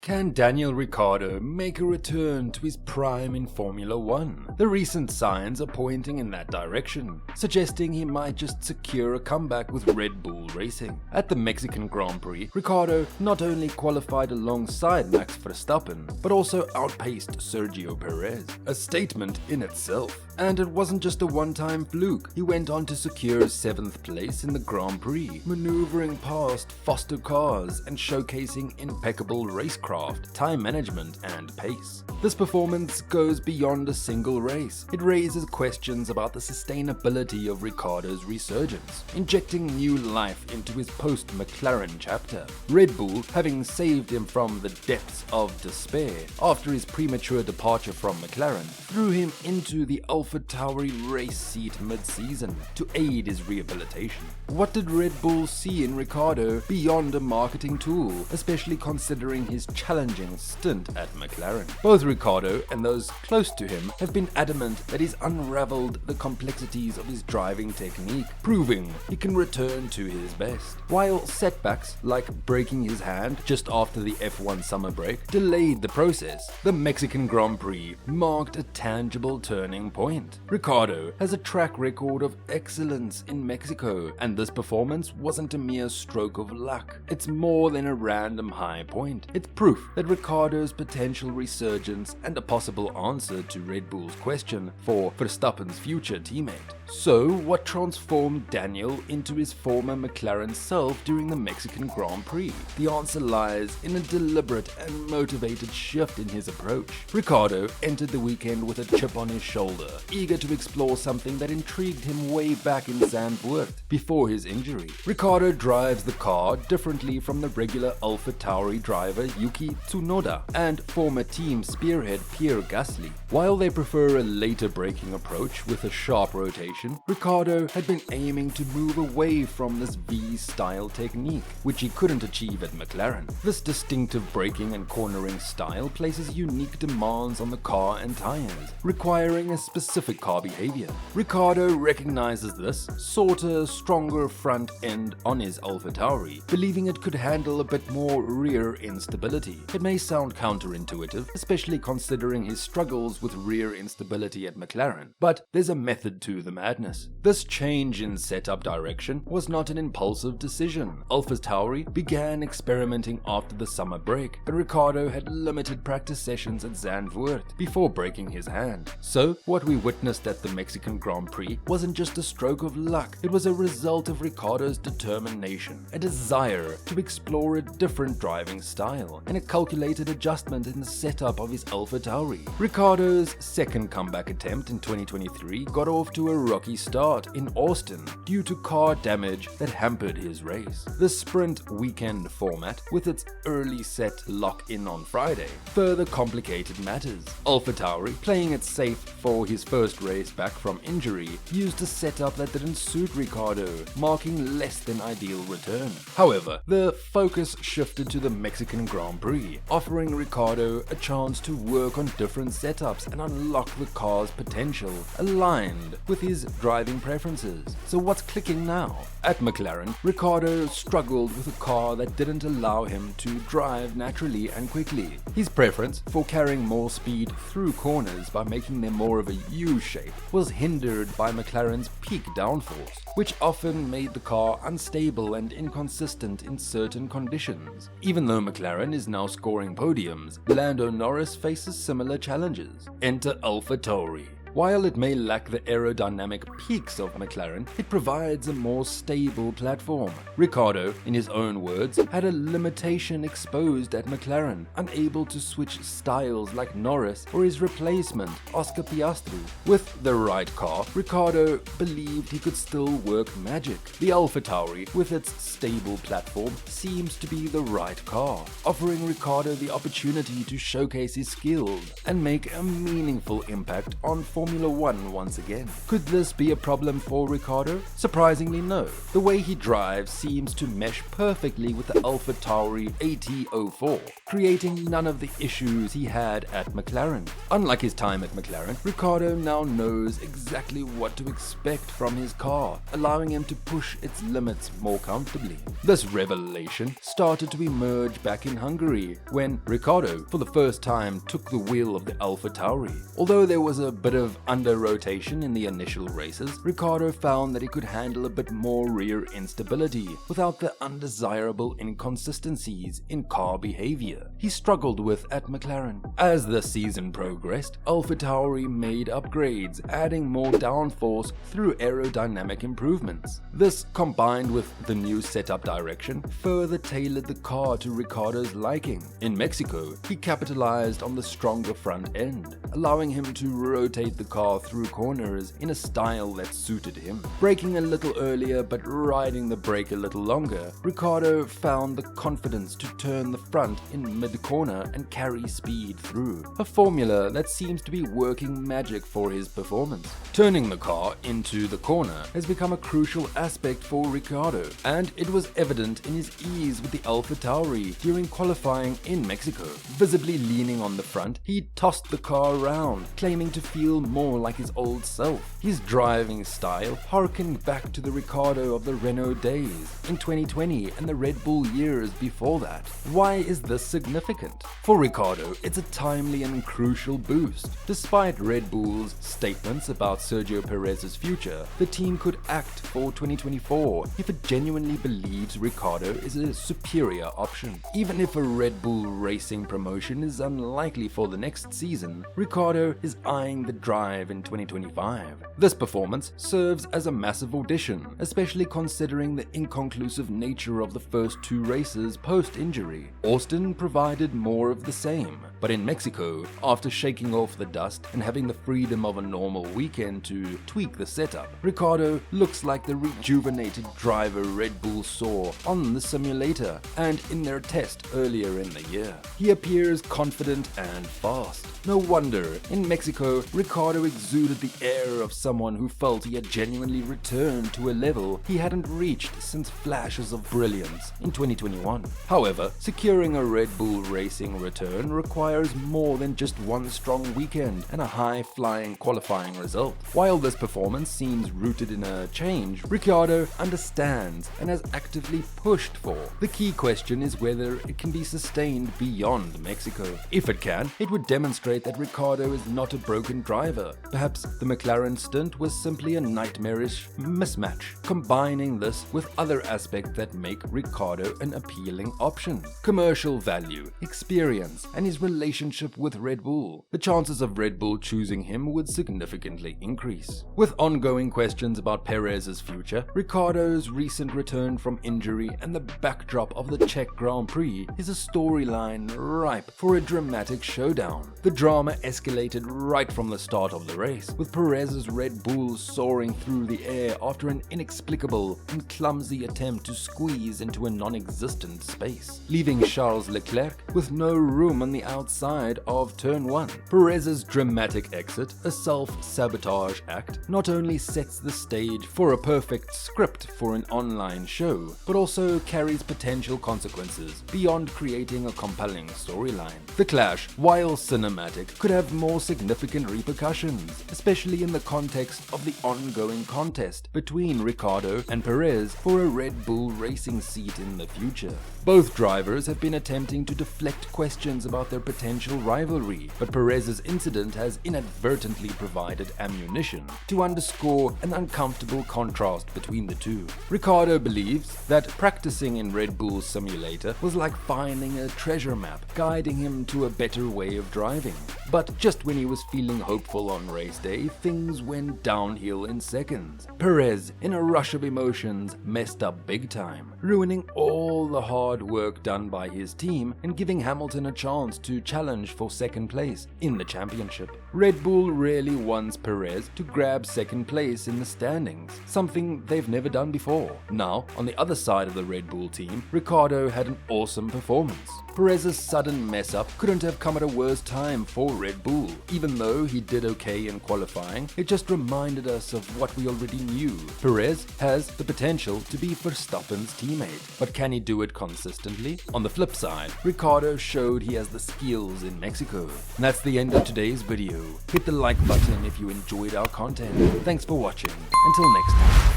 Can Daniel Ricciardo make a return to his prime in Formula 1? The recent signs are pointing in that direction, suggesting he might just secure a comeback with Red Bull Racing. At the Mexican Grand Prix, Ricciardo not only qualified alongside Max Verstappen, but also outpaced Sergio Perez, a statement in itself. And it wasn't just a one-time fluke. He went on to secure 7th place in the Grand Prix, maneuvering past Foster cars and showcasing impeccable racecraft, time management, and pace. This performance goes beyond a single race. It raises questions about the sustainability of Ricciardo's resurgence, injecting new life into his post-McLaren chapter. Red Bull, having saved him from the depths of despair after his premature departure from McLaren, threw him into the AlphaTauri race seat mid-season to aid his rehabilitation. What did Red Bull see in Ricciardo beyond a marketing tool, especially considering his challenging stint at McLaren? Both Ricciardo and those close to him have been adamant that he's unraveled the complexities of his driving technique, proving he can return to his best. While setbacks like breaking his hand just after the F1 summer break delayed the process, the Mexican Grand Prix marked a tangible turning point. Ricciardo has a track record of excellence in Mexico, and this performance wasn't a mere stroke of luck. It's more than a random high point. It's proof that Ricciardo's potential resurgence and a possible answer to Red Bull's question for Verstappen's future teammate. So, what transformed Daniel into his former McLaren self during the Mexican Grand Prix? The answer lies in a deliberate and motivated shift in his approach. Ricciardo entered the weekend with a chip on his shoulder, eager to explore something that intrigued him way back in Zandvoort before his injury. Ricciardo drives the car differently from the regular AlphaTauri driver Yuki Tsunoda and former team spearhead Pierre Gasly. While they prefer a later braking approach with a sharp rotation, Ricciardo had been aiming to move away from this V-style technique, which he couldn't achieve at McLaren. This distinctive braking and cornering style places unique demands on the car and tires, requiring a specific car behavior. Ricciardo recognizes this, sought a stronger front end on his AlphaTauri, believing it could handle a bit more rear instability. It may sound counterintuitive, especially considering his struggles with rear instability at McLaren, but there's a method to the madness. This change in setup direction was not an impulsive decision. AlphaTauri began experimenting after the summer break, but Ricciardo had limited practice sessions at Zandvoort before breaking his hand. So, what we witnessed at the Mexican Grand Prix wasn't just a stroke of luck, it was a result of Ricciardo's determination, a desire to explore a different driving style, and a calculated adjustment in the setup of his AlphaTauri. Ricciardo's second comeback attempt in 2023 got off to a rocky start in Austin due to car damage that hampered his race. The sprint weekend format, with its early set lock-in on Friday, further complicated matters. AlphaTauri, playing it safe for his first race back from injury, used a setup that didn't suit Ricciardo, marking less than ideal return. However, the focus shifted to the Mexican Grand Prix, offering Ricciardo a chance to work on different setups and unlock the car's potential, aligned with his driving preferences. So what's clicking now? At McLaren, Ricciardo struggled with a car that didn't allow him to drive naturally and quickly. His preference for carrying more speed through corners by making them more of a U-shape was hindered by McLaren's peak downforce, which often made the car unstable and inconsistent in certain conditions. Even though McLaren is now scoring podiums, Lando Norris faces similar challenges. Enter AlphaTauri. While it may lack the aerodynamic peaks of McLaren, it provides a more stable platform. Ricciardo, in his own words, had a limitation exposed at McLaren, unable to switch styles like Norris or his replacement, Oscar Piastri. With the right car, Ricciardo believed he could still work magic. The AlphaTauri, with its stable platform, seems to be the right car, offering Ricciardo the opportunity to showcase his skills and make a meaningful impact on Formula Formula One once again. Could this be a problem for Ricciardo? Surprisingly no. The way he drives seems to mesh perfectly with the AlphaTauri AT04, creating none of the issues he had at McLaren. Unlike his time at McLaren, Ricciardo now knows exactly what to expect from his car, allowing him to push its limits more comfortably. This revelation started to emerge back in Hungary, when Ricciardo, for the first time, took the wheel of the AlphaTauri. Although there was a bit of under-rotation in the initial races, Ricciardo found that he could handle a bit more rear instability without the undesirable inconsistencies in car behavior he struggled with at McLaren. As the season progressed, AlphaTauri made upgrades, adding more downforce through aerodynamic improvements. This, combined with the new setup direction, further tailored the car to Ricciardo's liking. In Mexico, he capitalized on the stronger front end, allowing him to rotate the car through corners in a style that suited him. Braking a little earlier but riding the brake a little longer, Ricciardo found the confidence to turn the front in mid-corner and carry speed through, a formula that seems to be working magic for his performance. Turning the car into the corner has become a crucial aspect for Ricciardo, and it was evident in his ease with the AlphaTauri during qualifying in Mexico. Visibly leaning on the front, he tossed the car around, claiming to feel more like his old self. His driving style harkened back to the Ricciardo of the Renault days in 2020 and the Red Bull years before that. Why is this significant? For Ricciardo, it's a timely and crucial boost. Despite Red Bull's statements about Sergio Perez's future, the team could act for 2024 if it genuinely believes Ricciardo is a superior option. Even if a Red Bull Racing promotion is unlikely for the next season, Ricciardo is eyeing the drive in 2025. This performance serves as a massive audition, especially considering the inconclusive nature of the first two races post-injury. Austin provided more of the same, but in Mexico, after shaking off the dust and having the freedom of a normal weekend to tweak the setup, Ricciardo looks like the rejuvenated driver Red Bull saw on the simulator and in their test earlier in the year. He appears confident and fast. No wonder, in Mexico, Ricciardo exuded the air of someone who felt he had genuinely returned to a level he hadn't reached since flashes of brilliance in 2021. However, securing a Red Bull Racing return requires more than just one strong weekend and a high-flying qualifying result. While this performance seems rooted in a change, Ricciardo understands and has actively pushed for. The key question is whether it can be sustained beyond Mexico. If it can, it would demonstrate that Ricciardo is not a broken driver. Perhaps the McLaren stint was simply a nightmarish mismatch, combining this with other aspects that make Ricciardo an appealing option: commercial value, experience, and his relationship with Red Bull. The chances of Red Bull choosing him would significantly increase. With ongoing questions about Perez's future, Ricciardo's recent return from injury and the backdrop of the Czech Grand Prix is a storyline ripe for a dramatic showdown. The drama escalated right from the start of the race, with Perez's Red Bull soaring through the air after an inexplicable and clumsy attempt to squeeze into a non-existent space, leaving Charles Leclerc with no room on the outside of Turn 1. Perez's dramatic exit, a self-sabotage act, not only sets the stage for a perfect script for an online show, but also carries potential consequences beyond creating a compelling storyline. The clash, while cinematic, could have more significant repercussions, especially in the context of the ongoing contest between Ricciardo and Perez for a Red Bull Racing seat in the future. Both drivers have been attempting to deflect questions about their potential rivalry, but Perez's incident has inadvertently provided ammunition to underscore an uncomfortable contrast between the two. Ricciardo believes that practicing in Red Bull's simulator was like finding a treasure map, guiding him to a better way of driving. But just when he was feeling hopeful on race day, things went downhill in seconds. Perez, in a rush of emotions, messed up big time, ruining all the hard work done by his team and giving Hamilton a chance to challenge for second place in the championship. Red Bull rarely wants Perez to grab second place in the standings, something they've never done before. Now, on the other side of the Red Bull team, Ricciardo had an awesome performance. Perez's sudden mess-up couldn't have come at a worse time for for Red Bull. Even though he did okay in qualifying, it just reminded us of what we already knew. Perez has the potential to be Verstappen's teammate, but can he do it consistently? On the flip side, Ricciardo showed he has the skills in Mexico. And that's the end of today's video. Hit the like button if you enjoyed our content. Thanks for watching. Until next time.